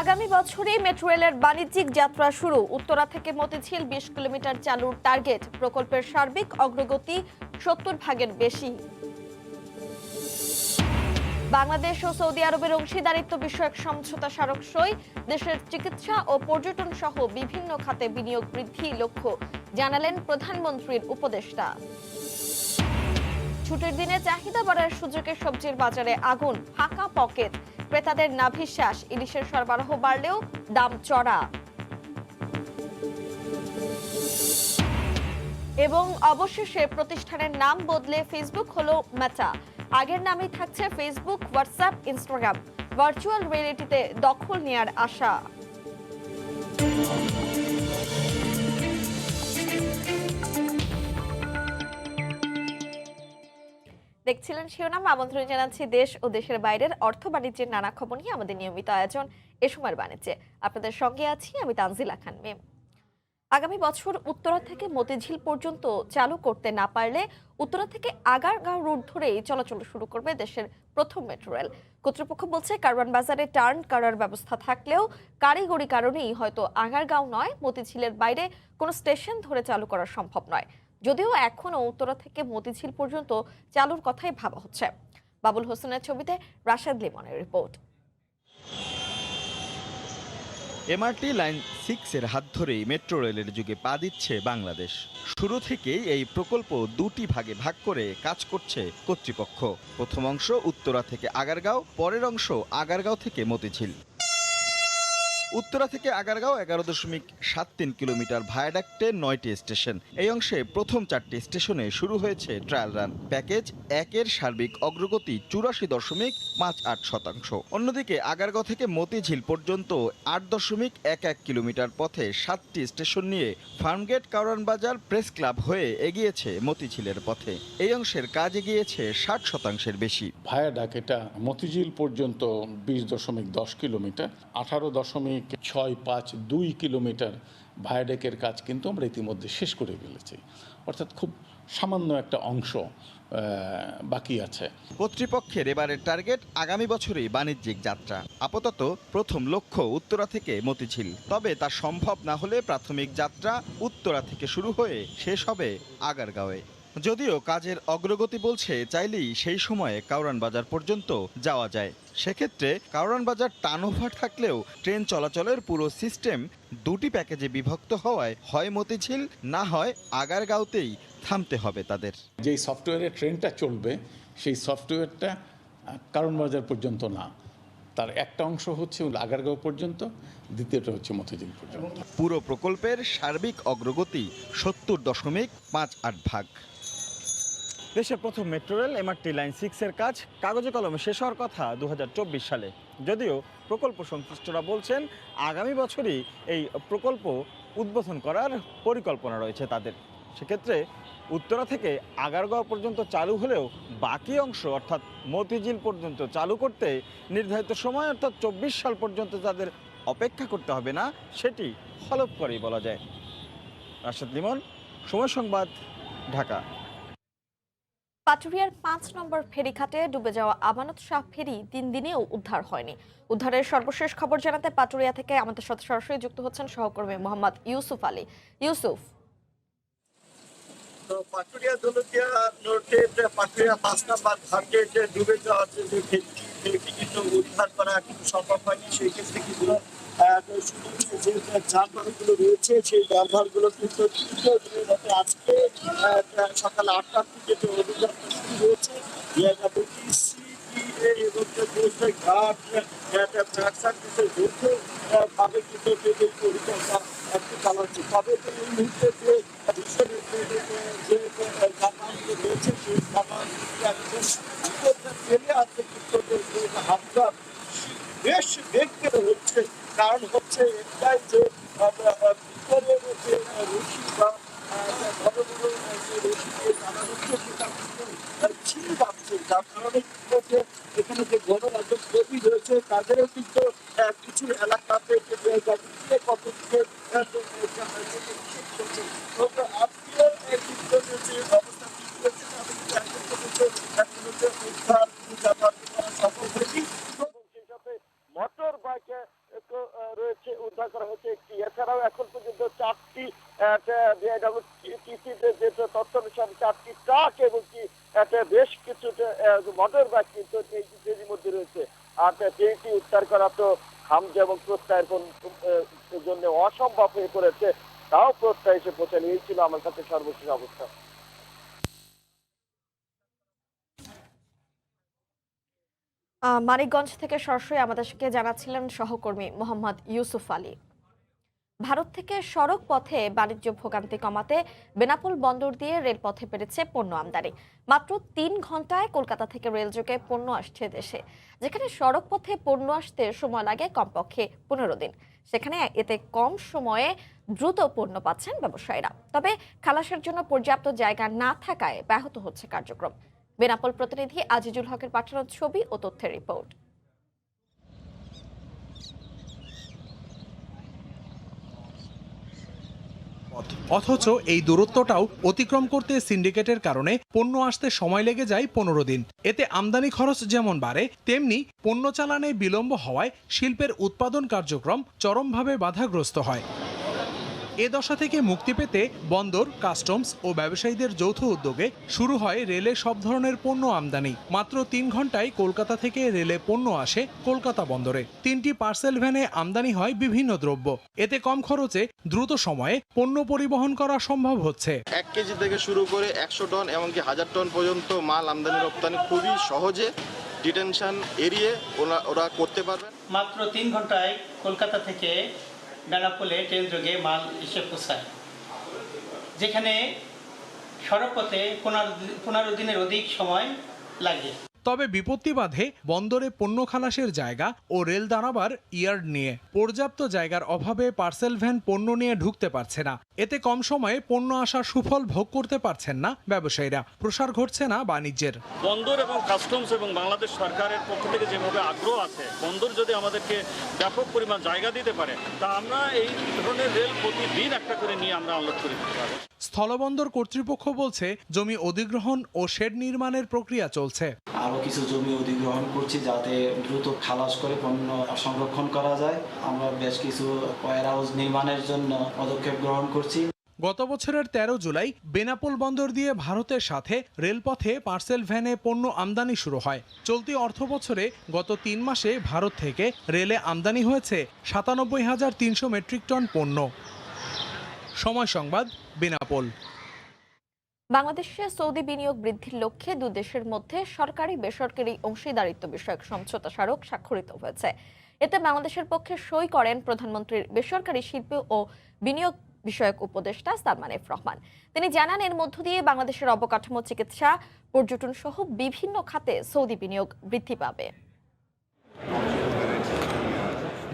আগামী বছরই মেট্রো রেলের বাণিজ্যিক যাত্রা শুরু। উত্তরা থেকে মতিঝিল 20 কিলোমিটার চালুর টার্গেট। প্রকল্পের সার্বিক অগ্রগতি 70% বেশি। বাংলাদেশ ও সৌদি আরবের অংশীদারিত্ব বিষয়ক সমঝোতা স্মারক সই। দেশের চিকিৎসা ও পর্যটন সহ বিভিন্ন খাতে বিনিয়োগ বৃদ্ধি লক্ষ্য, জানালেন প্রধানমন্ত্রীর উপদেষ্টা। ছুটির দিনে চাহিদা বাড়ার সুযোগে সবজির বাজারে আগুন, ফাঁকা পকেট, ক্রেতাদের নাভিশ্বাস। ইলিশের সরবরাহ বাড়লেও দাম চড়া। এবং অবশেষে প্রতিষ্ঠানের নাম বদলে ফেসবুক হলো মেটা। আগের নামেই থাকছে ফেসবুক, হোয়াটসঅ্যাপ, ইনস্টাগ্রাম। ভার্চুয়াল রিয়েলিটিতে দখল নেয়ার আশা। দেখছিলেন শিরোনাম। আমন্ত্রণ জানাচ্ছি দেশ ও দেশের বাইরের অর্থ বাণিজ্যের নানা খবর নিয়ে আমাদের নিয়মিত আয়োজন এ সময়ের বাণিজ্যে। আপনাদের সঙ্গে আছি আমি তানজিলা খান মেম। আগামী বছর উত্তরা থেকে মতিঝিল পর্যন্ত চালু করতে না পারলে উত্তরা থেকে আগারগাঁও রুট ধরেই চলাচল শুরু করবে দেশের প্রথম মেট্রো রেল। কর্তৃপক্ষ বলছে, কারওয়ান বাজারে টার্ন করার ব্যবস্থা থাকলেও কারিগরি কারণেই হয়তো আগারগাঁও নয়, মতিঝিলের বাইরে কোনো স্টেশন ধরে চালু করা সম্ভব নয়। যদিও এখনও উত্তরা থেকে মতিঝিল পর্যন্ত চালুর কথাই ভাবা হচ্ছে। বাবুল হোসেনের ছবিতে রাশেদ লিমনের রিপোর্ট। এমআরটি লাইন 6-এর হাত ধরেই মেট্রো রেলের যুগে পা দিচ্ছে বাংলাদেশ। শুরু থেকেই এই প্রকল্প দুটি ভাগে ভাগ করে কাজ করছে কর্তৃপক্ষ। প্রথম অংশ উত্তরা থেকে আগারগাঁও, পরের অংশ আগারগাঁও থেকে মতিঝিল। উত্তরা থেকে আগারগাঁও 11.73 কিলোমিটার ভায়াডাক্টে 9টি স্টেশন। এই অংশে প্রথম 4টি স্টেশনে শুরু হয়েছে ট্রায়াল রান। প্যাকেজ 1-এর সার্বিক অগ্রগতি 84.58%। অন্যদিকে আগারগাঁও থেকে মতিঝিল পর্যন্ত 8.11 কিলোমিটার পথে 7টি স্টেশন নিয়ে ফার্মগেট, কারওয়ান বাজার, প্রেস ক্লাব হয়ে এগিয়েছে মতিঝিলের পথে। এই অংশের কাজ এগিয়েছে 60%-এর বেশি। ভায়াডাক এটা মতিঝিল পর্যন্ত 20.10 কিলোমিটার, 18.652 কিলোমিটার ভায়াডেকের কাজ কিন্তু আমরা ইতিমধ্যে শেষ করে ফেলেছি। অর্থাৎ খুব সামান্য একটা অংশ বাকি আছে। কর্তৃপক্ষের এবারের টার্গেট আগামী বছরই বাণিজ্যিক যাত্রা। আপাতত প্রথম লক্ষ্য উত্তরা থেকে মতিঝিল, তবে তা সম্ভব না হলে প্রাথমিক যাত্রা উত্তরা থেকে শুরু হয়ে শেষ হবে আগারগাঁওয়ে। যদিও কাজের অগ্রগতি বলছে চাইলেই সেই সময়ে কারওয়ান বাজার পর্যন্ত যাওয়া যায়। সেক্ষেত্রে কারওয়ান বাজার টার্নওভার থাকলেও ট্রেন চলাচলের পুরো সিস্টেম দুটি প্যাকেজে বিভক্ত হওয়ায় হয় মতিঝিল, না হয় আগারগাঁওতেই থামতে হবে তাদের। যেই সফটওয়্যারে ট্রেনটা চলবে সেই সফটওয়্যারটা কারওয়ান বাজার পর্যন্ত না, তার একটা অংশ হচ্ছে আগারগাঁও পর্যন্ত, দ্বিতীয়টা হচ্ছে মতিঝিল পর্যন্ত। পুরো প্রকল্পের সার্বিক অগ্রগতি 70.58%। দেশের প্রথম মেট্রো রেল এমআরটি লাইন 6-এর কাজ কাগজে কলমে শেষ হওয়ার কথা 2024 সালে। যদিও প্রকল্প সংশ্লিষ্টরা বলছেন আগামী বছরই এই প্রকল্প উদ্বোধন করার পরিকল্পনা রয়েছে তাদের। সেক্ষেত্রে উত্তরা থেকে আগারগাঁও পর্যন্ত চালু হলেও বাকি অংশ অর্থাৎ মতিঝিল পর্যন্ত চালু করতে নির্ধারিত সময় অর্থাৎ 24 সাল পর্যন্ত তাদের অপেক্ষা করতে হবে না, সেটি হলফ করেই বলা যায়। রাশেদ লিমন, সময় সংবাদ, ঢাকা। পাটুরিয়ার 5 নম্বর ফেরিঘাটে ডুবে যাওয়া আমানত শাহ ফেরি 3 দিনেও উদ্ধার হয়নি। উদ্ধারের সর্বশেষ খবর জানাতে পাটুরিয়া থেকে আমাদের সাথে সরাসরি যুক্ত হচ্ছেন সহকর্মী মোহাম্মদ ইউসুফ আলী। ইউসুফ, তো পাটুরিয়া দৌলতিয়া নোটের পাটুরিয়া 5 নম্বর ঘাটে ডুবে যাওয়া যে ফেরিটি কিন্তু উদ্ধার করা কিন্তু সম্ভব হয়নি। সেই ক্ষেত্রে কিন্তু যে যানবাহনগুলো রয়েছে সেই যানবাহনগুলো কিন্তু আজকে সকাল 8টার থেকে যে অভিযান শুরু হয়েছে ঘাট ভাবে কিন্তু অভিযানটা চালাচ্ছে। তবে এই মুহূর্তে যে যানবাহনগুলো রয়েছে সেই যানবাহন ফেলে আছে কিন্তু হামলা বেশ দেখতে হচ্ছে। কারণ হচ্ছে এটাই যে ভিতরের যে রশি বা বড় বড় যে রশি দিয়ে টানা হচ্ছে সেটা কিন্তু ছিঁড়ে যাচ্ছে, যার কারণে কিন্তু এখানে যে গণরাজ্য কর্মী রয়েছে তাদেরও কিন্তু কিছু এলাকাতে পদ্ধতিতে আজকে যে অবস্থা রয়েছে উদ্ধার সফল হয়নি। মোটর বাইকে উদ্ধার করা হয়েছে একটি। এছাড়াও এখন পর্যন্ত 4টি বিআইডব্লিউটিসিতে যে তথ্য অনুসারে 4টি ট্রাক এবং বেশ কিছু মোটর বাইক কিন্তু এর মধ্যে রয়েছে। আর যেটি উদ্ধার করা তো হামজা এবং প্রত্যয়ের জন্য অসম্ভব হয়ে পড়েছে, তাও প্রত্যয় এসে পৌঁছানো। এই ছিল আমার কাছে সর্বশেষ অবস্থা। মানিকগঞ্জ থেকে সরাসরি আমাদেরকে জানাচ্ছিলেন সহকর্মী মোহাম্মদ ইউসুফ আলী। ভারত থেকে সড়ক পথে বাণিজ্য ভোগান্তি কমাতে বেনাপোল বন্দর দিয়ে রেলপথে বেড়েছে পণ্য আমদানি। মাত্র 3 ঘন্টায় কলকাতা থেকে রেলযোগে পণ্য আসছে দেশে, যেখানে সড়ক পথে পণ্য আসতে সময় লাগে কমপক্ষে 15 দিন। সেখানে এতে কম সময়ে দ্রুত পণ্য পাচ্ছেন ব্যবসায়ীরা। তবে খালাসের জন্য পর্যাপ্ত জায়গা না থাকায় ব্যাহত হচ্ছে কার্যক্রম। বেনাপোল প্রতিনিধি আজিজুল হকের পাঠানো ছবি ও তথ্যের রিপোর্ট। অথচ এই দূরত্বটাও অতিক্রম করতে সিন্ডিকেটের কারণে পণ্য আসতে সময় লেগে যায় 15 দিন। এতে আমদানি খরচ যেমন বাড়ে, তেমনি পণ্য চালানে বিলম্ব হওয়ায় শিল্পের উৎপাদন কার্যক্রম চরমভাবে বাধাগ্রস্ত হয়। এ দশা থেকে মুক্তি পেতে বন্দর, কাস্টমস ও ব্যবসায়ীদের যৌথ উদ্যোগে শুরু হয় রেলে সব ধরনের পণ্য আমদানি। মাত্র 3 ঘন্টায় কলকাতা থেকে রেলে পণ্য আসে কলকাতা বন্দরে। 3টি পার্সেল ভ্যানে আমদানি হয় বিভিন্ন দ্রব্য। এতে কম খরচে দ্রুত সময়ে পণ্য পরিবহন করা সম্ভব হচ্ছে। 1 কেজি থেকে শুরু করে 100 টন এমনকি 1000 টন পর্যন্ত মাল আমদানি রপ্তানি খুবই সহজে ডিটেনশন এড়িয়ে ওরা করতে পারবেন। মাত্র 3 ঘন্টায় কলকাতা থেকে বেনাপোলে ট্রেন যোগে মাল এসে পৌঁছায়, যেখানে সড়কপথে 15 দিনের অধিক সময় লাগে। তবে বিপত্তি বাধে বন্দরে পণ্য খালাসের জায়গা ও রেল দাঁড়াবার ইয়ার্ড নিয়ে। পর্যাপ্ত জায়গার অভাবে পার্সেল ভ্যান পণ্য নিয়ে ঢুকতে পারছে না। এতে কম সময়ে পণ্য আসার সুফল ভোগ করতে পারছেন না ব্যবসায়ীরা। প্রসার ঘটছে না বাণিজ্যের। বন্দর এবং কাস্টমস এবং বাংলাদেশ সরকারের পক্ষ থেকে যেভাবে আগ্রহ আছে, বন্দর যদি আমাদেরকে ব্যাপক পরিমাণ জায়গা দিতে পারে, তা আমরা এই ধরনের রেল প্রতিদিন একটা করে নিয়ে আমরা আনলোড করে দিতে পারবো। স্থলবন্দর কর্তৃপক্ষ বলছে জমি অধিগ্রহণ ও শেড নির্মাণের প্রক্রিয়া চলছে। আরও কিছু জমি অধিগ্রহণ করছি যাতে দ্রুত খালাস করে পণ্য সংরক্ষণ করা যায়। আমরা বেশ কিছু ওয়্যার হাউস নির্মাণের জন্য পদক্ষেপ গ্রহণ করছি। গত বছরের 13 জুলাই বেনাপোল বন্দর দিয়ে ভারতের সাথে রেলপথে পার্সেল ভ্যানে পণ্য আমদানি শুরু হয়। চলতি অর্থ বছরে গত 3 মাসে ভারত থেকে রেলে আমদানি হয়েছে 97,300 মেট্রিক টন পণ্য। সময় সংবাদ, বেনাপোল। বাংলাদেশে সৌদি বিনিয়োগ বৃদ্ধির লক্ষ্যে দুই দেশের মধ্যে সরকারি বেসরকারি অংশীদারিত্ব বিষয়ক সমঝোতা স্মারক স্বাক্ষরিত হয়েছে। এতে বাংলাদেশের পক্ষে সই করেন প্রধানমন্ত্রীর বেসরকারি শিল্প ও বিনিয়োগ বিষয়ক উপদেষ্টা সালমান এফ রহমান। তিনি জানান, এর মধ্য দিয়ে বাংলাদেশের অবকাঠামো, চিকিৎসা, পর্যটন সহ বিভিন্ন খাতে সৌদি বিনিয়োগ বৃদ্ধি পাবে।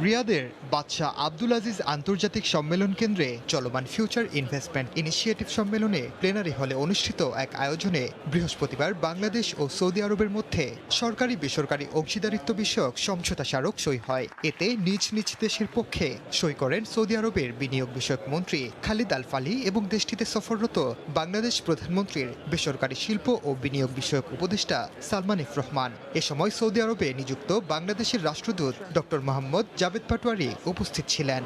রিয়াদের বাদশাহ আব্দুল আজিজ আন্তর্জাতিক সম্মেলন কেন্দ্রে চলমান ফিউচার ইনভেস্টমেন্ট ইনিশিয়েটিভ সম্মেলনে প্লেনারি হলে অনুষ্ঠিত এক আয়োজনে বৃহস্পতিবার বাংলাদেশ ও সৌদি আরবের মধ্যে সরকারি বেসরকারি অংশীদারিত্ব বিষয়ক সমঝোতা স্মারক সই হয়। এতে নিজ নিজ দেশের পক্ষে সই করেন সৌদি আরবের বিনিয়োগ বিষয়ক মন্ত্রী খালিদ আল ফালি এবং দেশটিতে সফররত বাংলাদেশ প্রধানমন্ত্রীর বেসরকারি শিল্প ও বিনিয়োগ বিষয়ক উপদেষ্টা সালমান এফ রহমান। এ সময় সৌদি আরবে নিযুক্ত বাংলাদেশের রাষ্ট্রদূত ডক্টর মোহাম্মদ জাভেদ পাটোয়ারি উপস্থিত ছিলেন।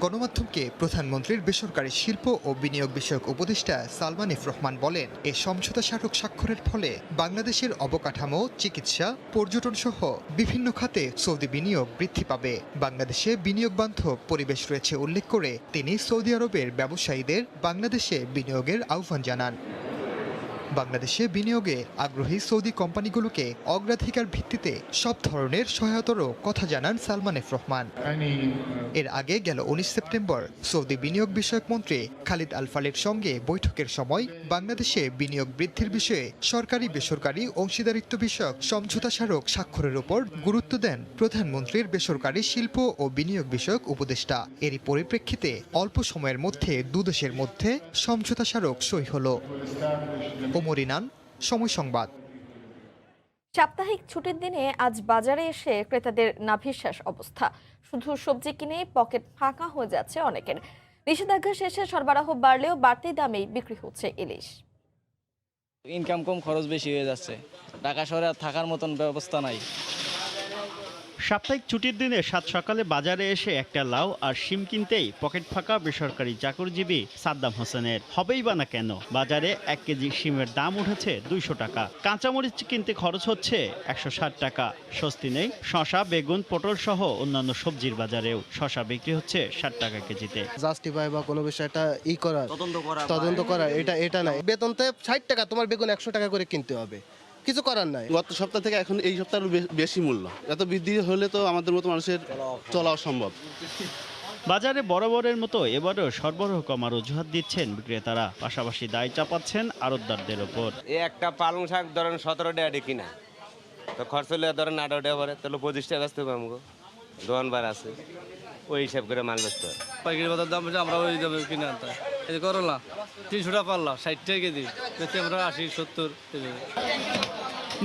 গণমাধ্যমকে প্রধানমন্ত্রীর বেসরকারি শিল্প ও বিনিয়োগ বিষয়ক উপদেষ্টা সালমান এফ রহমান বলেন, এই সমঝোতা স্মারক স্বাক্ষরের ফলে বাংলাদেশের অবকাঠামো, চিকিৎসা, পর্যটন সহ বিভিন্ন খাতে সৌদি বিনিয়োগ বৃদ্ধি পাবে। বাংলাদেশে বিনিয়োগ বান্ধব পরিবেশ রয়েছে উল্লেখ করে তিনি সৌদি আরবের ব্যবসায়ীদের বাংলাদেশে বিনিয়োগের আহ্বান জানান। বাংলাদেশে বিনিয়োগে আগ্রহী সৌদি কোম্পানিগুলোকে অগ্রাধিকার ভিত্তিতে সব ধরনের সহায়তারও কথা জানান সালমান এফ রহমান। এর আগে গেল 19 সেপ্টেম্বর সৌদি বিনিয়োগ বিষয়ক মন্ত্রী খালিদ আল ফালির সঙ্গে বৈঠকের সময় বাংলাদেশে বিনিয়োগ বৃদ্ধির বিষয়ে সরকারি বেসরকারি অংশীদারিত্ব বিষয়ক সমঝোতা স্মারক স্বাক্ষরের উপর গুরুত্ব দেন প্রধানমন্ত্রীর বেসরকারি শিল্প ও বিনিয়োগ বিষয়ক উপদেষ্টা। এরই পরিপ্রেক্ষিতে অল্প সময়ের মধ্যে দুদেশের মধ্যে সমঝোতা স্মারক সই হলো। ওমরিনান, সময় সংবাদ। সাপ্তাহিক ছুটির দিনে আজ বাজারে এসে ক্রেতাদের নাভিশ্বাস অবস্থা। শুধু সবজি কিনে পকেট ফাঁকা হয়ে যাচ্ছে অনেকের। নিষেধাজ্ঞা শেষে সরবরাহ বাড়লেও বাড়তি দামেই বিক্রি হচ্ছে ইলিশ। ইনকাম কম, খরচ বেশি হয়ে যাচ্ছে। ঢাকা শহরে থাকার মতন ব্যবস্থা নাই। সাপ্তাহিক ছুটির দিনে সাত সকালে বাজারে এসে একটা লাউ আর শিম কিনতেই পকেট ফাঁকা বেসরকারি চাকরিজীবী সাদ্দাম হোসেনের। হবেই বা না কেন, বাজারে 1 কেজি শিমের দাম উঠেছে 200 টাকা। কাঁচামরিচ কিনতে খরচ হচ্ছে 160 টাকা। স্বস্তি নেই শসা, বেগুন, পটল সহ অন্যান্য সবজির বাজারেও। শসা বিক্রি হচ্ছে 60 টাকা কেজিতে। জাস্টিফাই বা কোনো বিষয়টা তদন্ত করা এটা নাই। বেতনতে 60 টাকা, তোমার বেগুন 100 টাকা করে কিনতে হবে, কিছু করার নাই। গত সপ্তাহ থেকে এখন এই সপ্তাহে বেশি মূল্য। এত বৃদ্ধি হলে তো আমাদের মতো মানুষের চলা অসম্ভব। বাজারে বরাবরের মতো এবারও সরবরাহ কমার অজুহাত দিচ্ছেন বিক্রেতারা, পাশাপাশি দায় চাপাচ্ছেন আড়তদারদের ওপর। একটা পালং শাক ধরেন 17 টাকা কিনা, তো খরচ হলে ধরেন 18 টাকা পরে, তাহলে 25 টাকা বেচতে হবে আমাকে, দোকানবার আছে, ওই হিসাব করে মাল বেচতে হয়। পাইকারি বাজার দাম আমরা ওই দামে কিনে আনতে হয়। এই যে করলা 300 টাকা পাল্লা, 60 টাকা কেজি, বেচতে আমরা 80-70।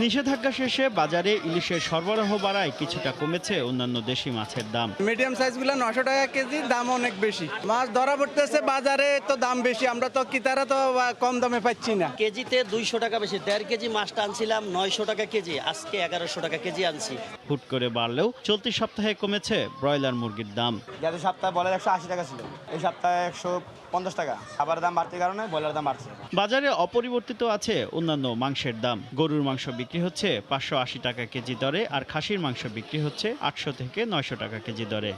নিষেধাজ্ঞা শেষে বাজারে ইলিশের সরবরাহ বাড়ায় কিছুটা কমেছে অন্যান্য দেশি মাছের দাম। মিডিয়াম সাইজগুলো 900 টাকা কেজি, দাম অনেক বেশি। মাছ ধরা পড়তেছে বাজারে, তো দাম বেশি, আমরা তো ক্রেতারা তো কম দামে পাচ্ছি না। কেজিতে 200 টাকা বেশি। 1.5 কেজি মাছটা আনছিলাম 900 টাকা কেজি, আজকে 1100 টাকা কেজি আনছি। হুট করে বাড়লেও চলতি সপ্তাহে কমেছে ব্রয়লার মুরগির দাম। গত সপ্তাহে ব্রয়লার 180 টাকা ছিল, এই সপ্তাহে 150 টাকা। খাবারের দাম বাড়তির কারণে ব্রয়লার দাম বাড়ছে। বাজারে অপরিবর্তিত আছে অন্যান্য মাংসের দাম। গরুর মাংস বিক্রি হচ্ছে 580 টাকা কেজি দরে, আর খাসির মাংস বিক্রি হচ্ছে 800 থেকে 900 টাকা কেজি দরে।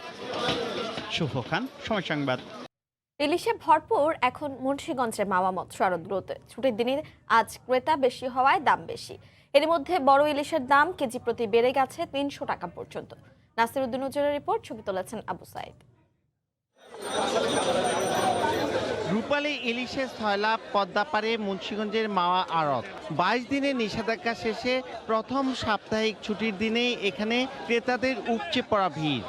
শুভ খান, সময় সংবাদ। ইলিশে ভরপুর এখন মুন্সিগঞ্জের মাওয়া মৎস্য আড়তগুলোতে। ছুটির দিনে আজ ক্রেতা বেশি হওয়ায় দাম বেশি। এর মধ্যে বড় ইলিশের দাম কেজি প্রতি বেড়ে গেছে 300 টাকা পর্যন্ত। নাসিরউদ্দিন উজ্জ্বলের রিপোর্ট, ছবি তুলেছেন আবু সাইদ। রূপালী ইলিশের সয়লাভ পদ্মাপাড়ে মুন্সিগঞ্জের মাওয়া আড়ত। 22 দিনের নিষেধাজ্ঞা শেষে প্রথম সাপ্তাহিক ছুটির দিনেই এখানে ক্রেতাদের উপচে পড়া ভিড়।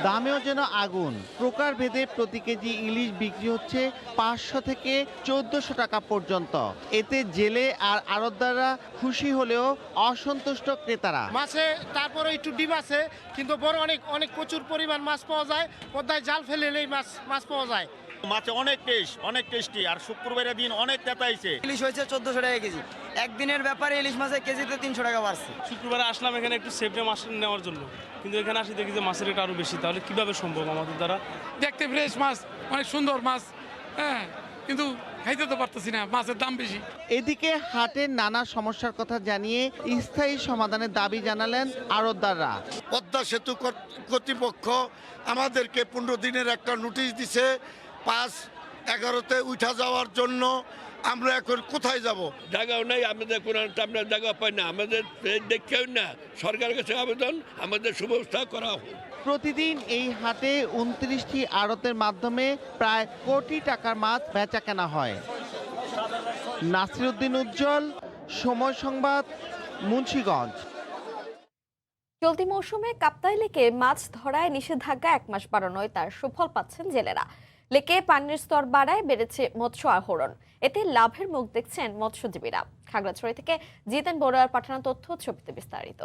দামেও যেন আগুন। প্রকারভেদে প্রতি কেজি ইলিশ বিক্রি হচ্ছে 500 থেকে 1400 টাকা পর্যন্ত। এতে জেলে আর আড়তদাররা খুশি হলেও অসন্তুষ্ট ক্রেতারা। মাছে তারপরে একটু ডিম আছে, কিন্তু বড় অনেক প্রচুর পরিমাণ মাছ পাওয়া যায়। পদ্মায় জাল ফেলেলেই মাছ পাওয়া যায়। মাছে অনেক টেস্টি, আর শুক্রবারের দিন অনেক ক্রেতা আইছে। ইলিশ হয়েছে 1400 টাকা কেজি। একদিনের ব্যাপারে ইলিশ মাছের কেজিতে 300 টাকা বাড়ছে। শুক্রবারে আসলাম এখানে একটু সেফটে মাছ নেওয়ার জন্য, কিন্তু এখানে আসি দেখি যে মাছের রেট আরো বেশি। তাহলে কিভাবে সম্ভব আমাদের দ্বারা? দেখতে ফ্রেশ মাছ, অনেক সুন্দর মাছ, হ্যাঁ, কিন্তু খাইতে তো পারতেছি না, মাছের দাম বেশি। এদিকে হাটের নানা সমস্যার কথা জানিয়ে স্থায়ী সমাধানের দাবি জানালেন আড়তদাররা। পদ্মা সেতু কর্তৃপক্ষ আমাদেরকে 15 দিনের একটা নোটিশ দিছে, 5/11-তে উঠা যাওয়ার জন্য। আমরা এখন কোথায় যাব? জায়গাও নাই আমাদের, কোনো আমরা জায়গা পাই না, আমাদের দেখেও না। সরকারের কাছে আবেদন, আমাদের সুব্যবস্থা করা হোক। প্রতিদিন এই হাটে 29টি আড়তের মাধ্যমে প্রায় কোটি টাকার মাছ বেচা কেনা হয়। নাসিরউদ্দিন উজ্জ্বল, সময় সংবাদ, মুন্সিগঞ্জ। চলতি মৌসুমে কাপ্তাই লেকে মাছ ধরায় নিষেধাজ্ঞা 1 মাস বাড়ানোয় তার সুফল পাচ্ছেন জেলেরা। লেকে পানির স্তর বাড়ায় বেড়েছে মৎস্য আহরণ। এতে লাভের মুখ দেখছেন মৎস্যজীবীরা। খাগড়াছড়ি থেকে জিতেন বড়ুয়ার পাঠানো তথ্য, ছবিতে বিস্তারিত।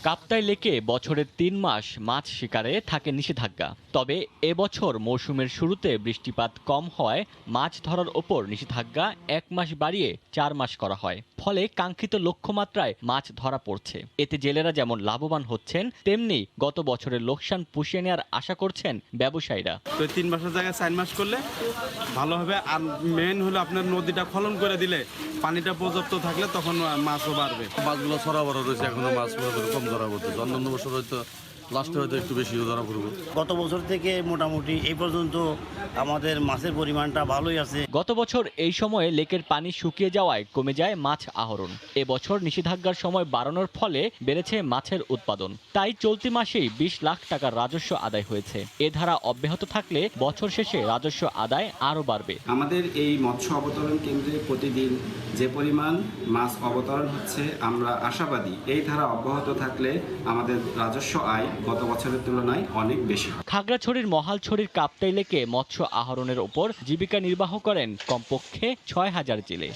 কাপ্তাই লেকে বছরের 3 মাস মাছ শিকারে থাকে নিষেধাজ্ঞা। তবে এবছর মৌসুমের শুরুতে বৃষ্টিপাত কম হওয়ায় মাছ ধরার ওপর নিষেধাজ্ঞা 1 মাস বাড়িয়ে 4 মাস করা হয়। ফলে কাঙ্ক্ষিত লক্ষ্যমাত্রায় মাছ ধরা পড়ছে। এতে জেলেরা যেমন লাভবান হচ্ছেন, তেমনি গত বছরের লোকসান পুষিয়ে নেওয়ার আশা করছেন ব্যবসায়ীরা। 3 মাসের জায়গায় 4 মাস করলে ভালো হবে। আর মেন হলো আপনার নদীটা খনন করে দিলে, পানিটা পর্যাপ্ত থাকলে তখন মাছও বাড়বে। মাছগুলো ছড়া বড় রয়েছে, এখনো মাছ কম ধরা পড়তেছে। অন্যান্য বছর হয়তো লাস্টে হয়তো একটু বেশি ধরা পড়বে। গত বছর থেকে মোটামুটি এই পর্যন্ত আমাদের মাছের পরিমাণটা ভালোই আছে। গত বছর এই সময়ে লেকের পানি শুকিয়ে যাওয়ায় কমে যায় মাছ আহরণ। এবছর নিষেধাজ্ঞার সময় বাড়ানোর ফলে বেড়েছে মাছের উৎপাদন। তাই চলতি মাসেই 20 লাখ টাকার রাজস্ব আদায় হয়েছে। এ ধারা অব্যাহত থাকলে বছর শেষে রাজস্ব আদায় আরও বাড়বে। আমাদের এই মৎস্য অবতরণ কেন্দ্রে প্রতিদিন যে পরিমাণ মাছ অবতরণ হচ্ছে, আমরা আশাবাদী এই ধারা অব্যাহত থাকলে আমাদের রাজস্ব আয় গত বছরের তুলনায় অনেক বেশি। খাগড়াছড়ির মহালছড়ির কাপ্তাই লেকে মৎস্য আহরণের ওপর জীবিকা নির্বাহ করেন কমপক্ষে 6000 জেলে।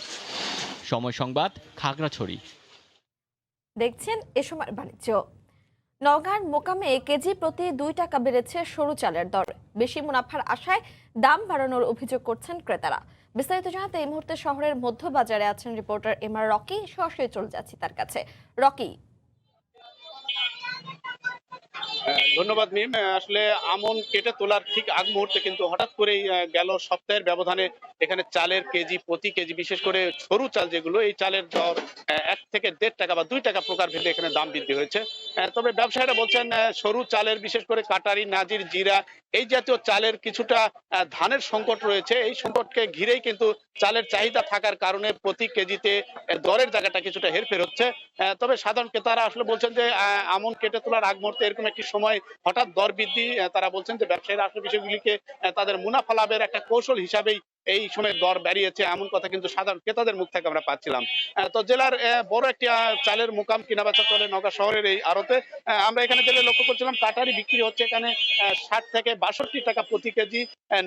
সময় সংবাদ, খাগড়াছড়ি। দেখছেন এ সময় বাণিজ্য। নওগাঁর মোকামে কেজি প্রতি 2 টাকা বেড়েছে সরু চালের দর। বেশি মুনাফার আশায় দাম বাড়ানোর অভিযোগ করছেন ক্রেতারা। বিস্তারিত জানাতে এই মুহূর্তে শহরের মধ্যবাজারে আছেন রিপোর্টার এমআর রকি। সরাসরি চলে যাচ্ছি তার কাছে। রকি, ধন্যবাদ মিম। আসলে আমন কেটে তোলার ঠিক আগ মুহূর্তে কিন্তু হঠাৎ করেই গেল সপ্তাহের ব্যবধানে এখানে চালের কেজি, প্রতি কেজি, বিশেষ করে সরু চাল যেগুলো, এই চালের দর 1 থেকে 1.5 টাকা বা 2 টাকা প্রকার ভেদে এখানে দাম বৃদ্ধি হয়েছে। তবে ব্যবসায়ীরা বলছেন সরু চালের, বিশেষ করে কাটারি, নাজির, জিরা এই জাতীয় চালের কিছুটা ধানের সংকট রয়েছে। এই সংকটকে ঘিরেই কিন্তু চালের চাহিদা থাকার কারণে প্রতি কেজিতে দরের জায়গাটা কিছুটা হেরফের হচ্ছে। তবে সাধারণ ক্রেতারা আসলে বলছেন যে আমন কেটে তোলার আগ মুহূর্তে এরকম একটি সময় হঠাৎ দর বৃদ্ধি, তারা বলছেন যে ব্যবসায়ীরা আসলে বিষয়গুলিকে তাদের মুনাফা লাভের একটা কৌশল হিসাবেই এই সময় দর বাড়িয়েছে, এমন কথা কিন্তু সাধারণ ক্রেতাদের মুখ থেকে আমরা পাচ্ছিলাম। তো জেলার বড় একটি চালের মুকাম কেনাবেচা চলে নওগাঁ শহরের এই আড়তে। আমরা এখানে জেলে লক্ষ্য করছিলাম কাটারি বিক্রি হচ্ছে এখানে 60 থেকে 62 টাকা প্রতি কেজি,